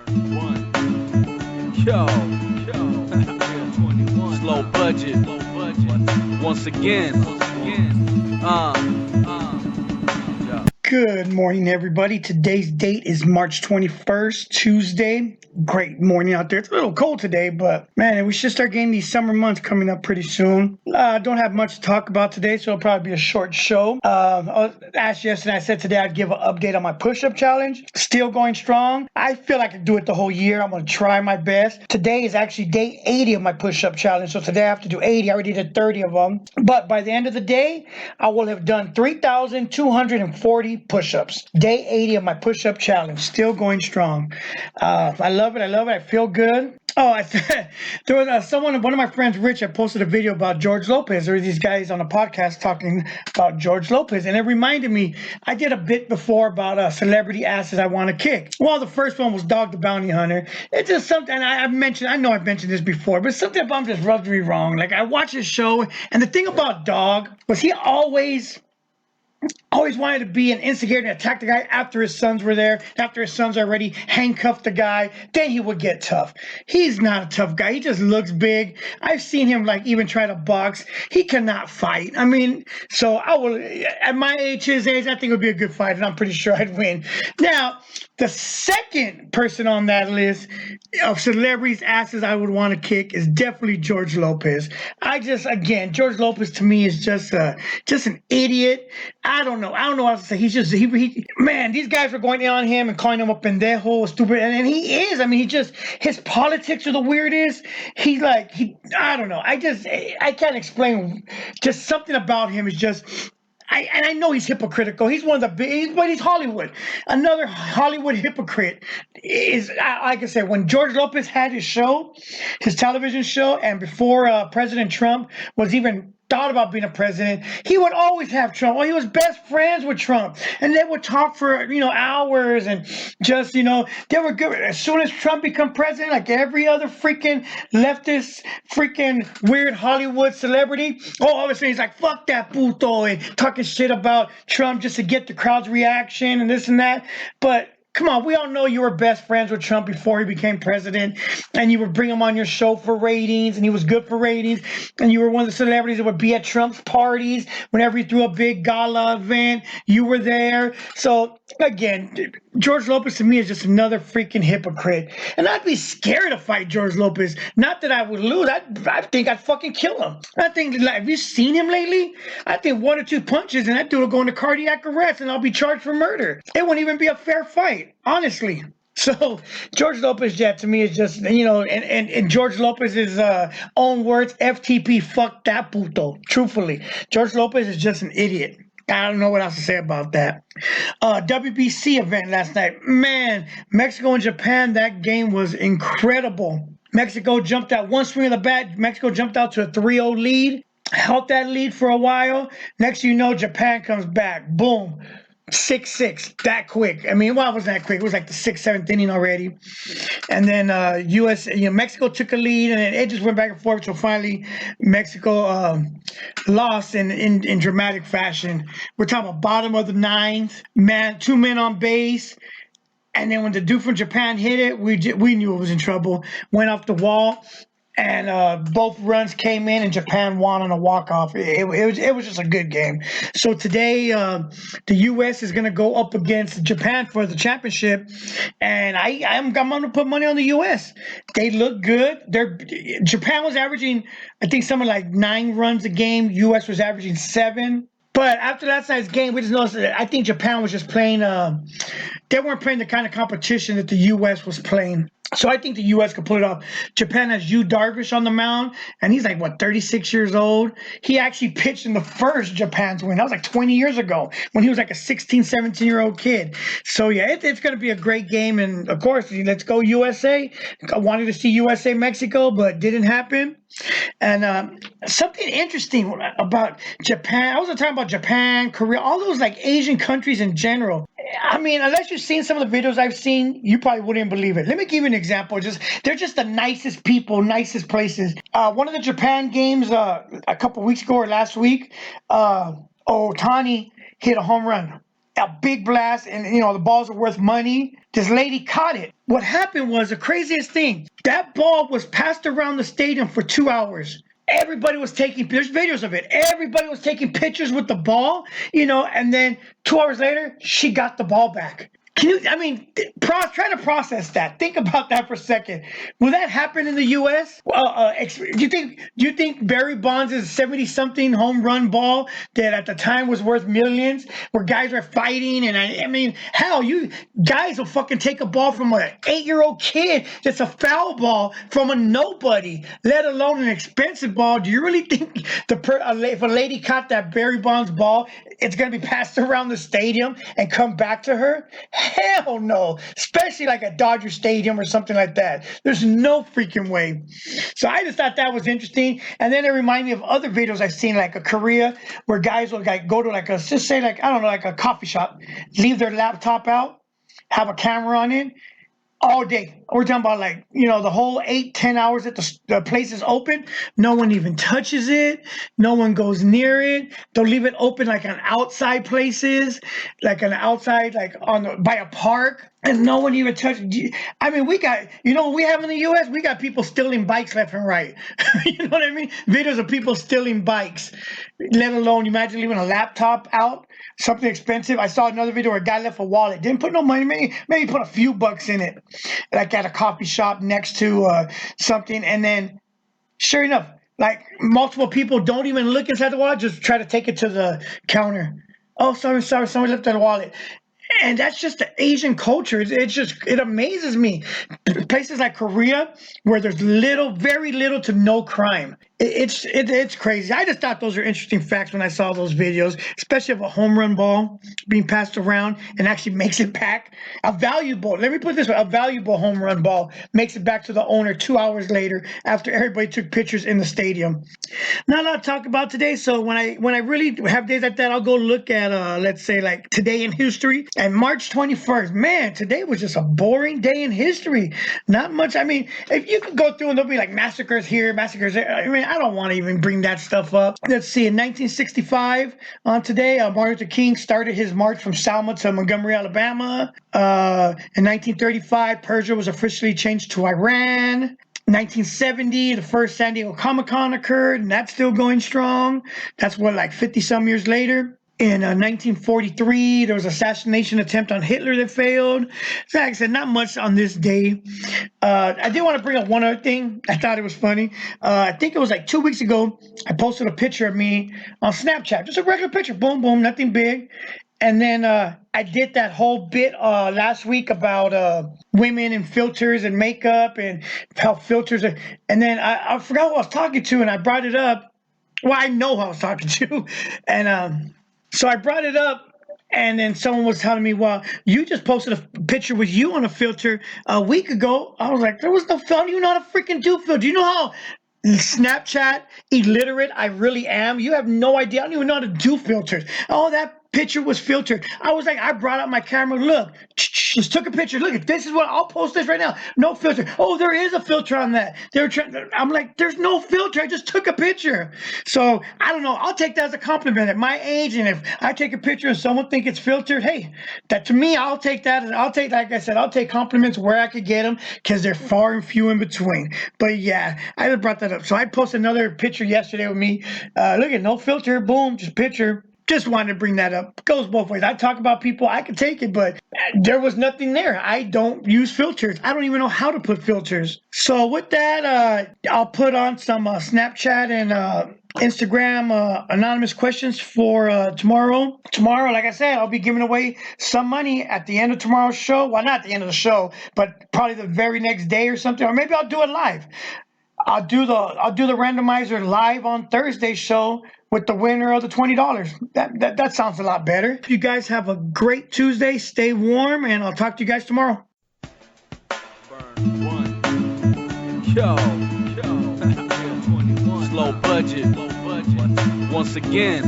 Yo, slow budget. Once again. Yeah. Good morning, everybody. Today's date is March 21st, Tuesday. Great morning out there. It's a little cold today, but man, we should start getting these summer months coming up pretty soon. Don't have much to talk about today, so it'll probably be a short show. I was asked yesterday, I said today I'd give an update on my push-up challenge. Still going strong. I feel I can do it the whole year. I'm going to try my best. Today is actually day 80 of my push-up challenge, so today I have to do 80. I already did 30 of them. But by the end of the day, I will have done 3,240 push-ups. Day 80 of my push-up challenge. Still going strong. I love it. I feel good. Oh, there was one of my friends, Rich, had posted a video about George Lopez. There were these guys on a podcast talking about George Lopez, and it reminded me, I did a bit before about celebrity asses I want to kick. Well, the first one was Dog the Bounty Hunter. It's just something I know I've mentioned this before, but something about him just rubbed me wrong. Like, I watched his show, and the thing about Dog was he always wanted to be an instigator and attack the guy after his sons were there, after his sons already handcuffed the guy. Then he would get tough. He's not a tough guy. He just looks big. I've seen him even try to box. He cannot fight. I mean, so I will, at my age, his age, I think it would be a good fight, and I'm pretty sure I'd win. Now, the second person on that list of celebrities' asses I would want to kick is definitely George Lopez. George Lopez to me is just an idiot. I don't know what else to say. He's just, man, these guys were going in on him and calling him a pendejo, stupid, and he is. I mean, his politics are the weirdest. I don't know. I can't explain. Just something about him is just, I know he's hypocritical. He's one of the big, but he's Hollywood. Another Hollywood hypocrite is, like I said, when George Lopez had his show, his television show, and before President Trump was even thought about being a president, he would always have Trump. Well, he was best friends with Trump, and they would talk for hours, and just they were good. As soon as Trump became president, like every other freaking leftist, freaking weird Hollywood celebrity, all of a sudden he's like, fuck that puto, and talking shit about Trump just to get the crowd's reaction and this and that. But come on, we all know you were best friends with Trump before he became president, and you would bring him on your show for ratings, and he was good for ratings, and you were one of the celebrities that would be at Trump's parties whenever he threw a big gala event. You were there. So, again, George Lopez to me is just another freaking hypocrite. And I'd be scared to fight George Lopez. Not that I would lose. I think I'd fucking kill him. I think, have you seen him lately? I think one or two punches, and that dude will go into cardiac arrest, and I'll be charged for murder. It wouldn't even be a fair fight. Honestly. So George Lopez, to me is just, and George Lopez's own words, FTP, fuck that puto. Truthfully, George Lopez is just an idiot. I don't know what else to say about that. WBC event last night. Man, Mexico and Japan, that game was incredible. Mexico jumped out one swing of the bat. Mexico jumped out to a 3-0 lead. Held that lead for a while. Next thing you know, Japan comes back. Boom. 6-6 that quick. I mean, well, it wasn't that quick. It was like the 6th, 7th inning already. And then Mexico took a lead, and it just went back and forth. So finally, Mexico lost in dramatic fashion. We're talking about bottom of the ninth, two men on base. And then when the dude from Japan hit it, we knew it was in trouble. Went off the wall. And both runs came in, and Japan won on a walk-off. It was just a good game. So today, the U.S. is going to go up against Japan for the championship, and I'm going to put money on the U.S. They look good. Japan was averaging, I think, something like 9 runs a game. U.S. was averaging 7. But after last night's game, we just noticed that I think Japan was just playing. They weren't playing the kind of competition that the U.S. was playing. So I think the U.S. could pull it off. Japan has Yu Darvish on the mound, and he's 36 years old. He actually pitched in the first Japan's win. That was 20 years ago when he was a 16, 17-year-old kid. So, yeah, it's going to be a great game. And, of course, let's go USA. I wanted to see USA-Mexico, but didn't happen. And something interesting about Japan, I was talking about Japan, Korea, all those Asian countries in general. I mean, unless you've seen some of the videos I've seen, you probably wouldn't believe it. Let me give you an example. They're just the nicest people, nicest places. One of the Japan games a couple weeks ago or last week, Otani hit a home run. a big blast, and you know the balls are worth money. This lady caught it. What happened was the craziest thing. That ball was passed around the stadium for 2 hours. Everybody was taking, there's videos of it. Everybody was taking pictures with the ball, you know, and then 2 hours later, she got the ball back. Can you, I mean, try to process that. Think about that for a second. Will that happen in the U.S.? Do you think Barry Bonds' 70-something home run ball that at the time was worth millions, where guys are fighting? And I mean, hell, you guys will fucking take a ball from an 8-year-old kid that's a foul ball from a nobody, let alone an expensive ball. Do you really think if a lady caught that Barry Bonds ball, it's going to be passed around the stadium and come back to her? Hell no, especially like a Dodger Stadium or something like that. There's no freaking way. So I just thought that was interesting. And then it reminded me of other videos I've seen, like a Korea, where guys will like go to like a, just say like, I don't know, like a coffee shop, leave their laptop out, have a camera on it, all day. We're talking about like, you know, the whole 8-10 hours that the place is open. No one even touches it. No one goes near it. They'll leave it open like on outside places, like an outside, like by a park. And no one even touched. I mean, we got, you know what we have in the U.S.? We got people stealing bikes left and right. You know what I mean? Videos of people stealing bikes, let alone, imagine leaving a laptop out, something expensive. I saw another video where a guy left a wallet, didn't put no money, maybe put a few bucks in it, like at a coffee shop next to something. And then, sure enough, like multiple people don't even look inside the wallet, just try to take it to the counter. Oh, sorry, somebody left their wallet. And that's just the Asian culture. It amazes me. Places like Korea, where there's very little to no crime. It's crazy. I just thought those are interesting facts when I saw those videos, especially of a home run ball being passed around and actually makes it back. Let me put it this way, a valuable home run ball makes it back to the owner 2 hours later after everybody took pictures in the stadium. Not a lot to talk about today. So when I really have days like that, I'll go look at, let's say, like today in history. And March 21st, man, today was just a boring day in history. Not much. I mean, if you could go through and there'll be like massacres here, massacres there. I mean, I don't want to even bring that stuff up. Let's see, in 1965, on today, Martin Luther King started his march from Selma to Montgomery, Alabama. In 1935, Persia was officially changed to Iran. 1970, the first San Diego Comic-Con occurred, and that's still going strong. That's what, like 50-some years later. In 1943, there was an assassination attempt on Hitler that failed. So like I said, not much on this day. I did want to bring up one other thing. I thought it was funny. I think it was like 2 weeks ago, I posted a picture of me on Snapchat. Just a regular picture, boom, boom, nothing big. And then I did that whole bit last week about women and filters and makeup and how filters are. And then I forgot who I was talking to, and I brought it up. Well, I know who I was talking to. And so I brought it up, and then someone was telling me, well, you just posted a picture with you on a filter a week ago. I was like, there was no filter. I don't even know how to freaking do filter. You know how Snapchat illiterate I really am? You have no idea. I don't even know how to do filters. Oh, that picture was filtered. I was like, I brought out my camera. Look, just took a picture. Look, this is what I'll post this right now. No filter. Oh, there is a filter on that. I'm like, there's no filter. I just took a picture. So I don't know. I'll take that as a compliment at my age. And if I take a picture and someone think it's filtered, hey, that to me, I'll take that. And like I said, I'll take compliments where I could get them because they're far and few in between. But yeah, I just brought that up. So I posted another picture yesterday with me. Look at no filter. Boom, just picture. Just wanted to bring that up. Goes both ways. I talk about people, I can take it, but there was nothing there. I don't use filters. I don't even know how to put filters. So with that, I'll put on some Snapchat and Instagram anonymous questions for tomorrow. Tomorrow, like I said, I'll be giving away some money at the end of tomorrow's show. Well, not at the end of the show, but probably the very next day or something. Or maybe I'll do it live. I'll do the randomizer live on Thursday's show with the winner of the $20. That sounds a lot better. You guys have a great Tuesday. Stay warm, and I'll talk to you guys tomorrow. Burn one. Yo. Slow budget. Once again.